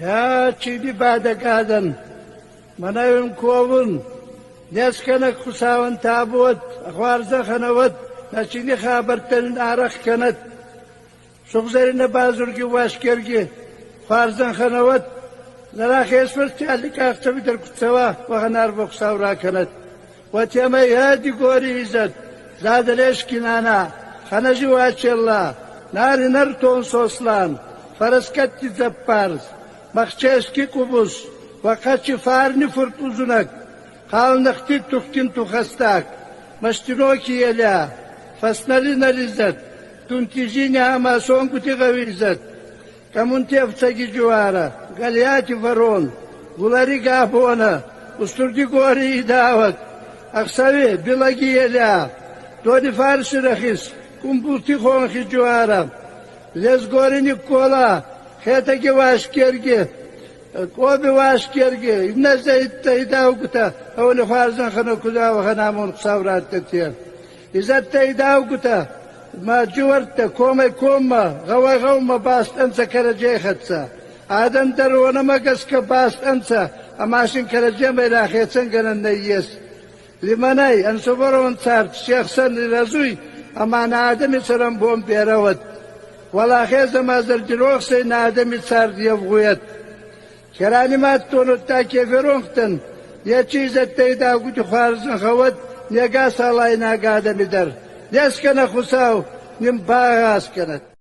يا چیدی بادکادن منایم کوون نسکنک خساون تابوت خوارزه خنوت نچینی خابرتن آرخ کند سوغزرین بازرگی واشکرگی خوارزن خنوت زرا خیسفر تیالی کاختوی در کتسوا وغنار بخساورا کند و تیما یادی گوری عزت زادلیش کنانا خنجی واچی الله ناری نرتون سوسلان فرسکتی زبپارز مخچسکی کبوس وقتی فارنی فرد uzunак kalnıktı tuktin tuhastak maştinoki yela fasnali nalizat tuntijini ama songuti gavizat kamunti aftagi juara galyati varon gulari gabona usturdi gori idavat aksavi bilagi yela doni farsi rahis kumbulti khonki juara lez gorini kola hetagi vaşkergi قوبي واشكرجي الناس يداوقتا هو نفارزن خنا كذا وخنامون صورات تتير إذا تيداوقتا ما جورت كوما غوا باست أنسى كرجي خدسا عادن درونا ما قسك باست أنسى أماشن كرجي ما إلاخي تنقل النيس لمناي أنصبرون صار شيخ سن رزوي أما نادم سرم بوم بيروت ولا خيز ما زرجروخ سي نادم صار يبغويت كراني ما تونو تاكي فرونختن يا چيزة تيدا قد خوارزن خوات يا قاس الله ينا قادم در يسكن خساو نم باغاس كانت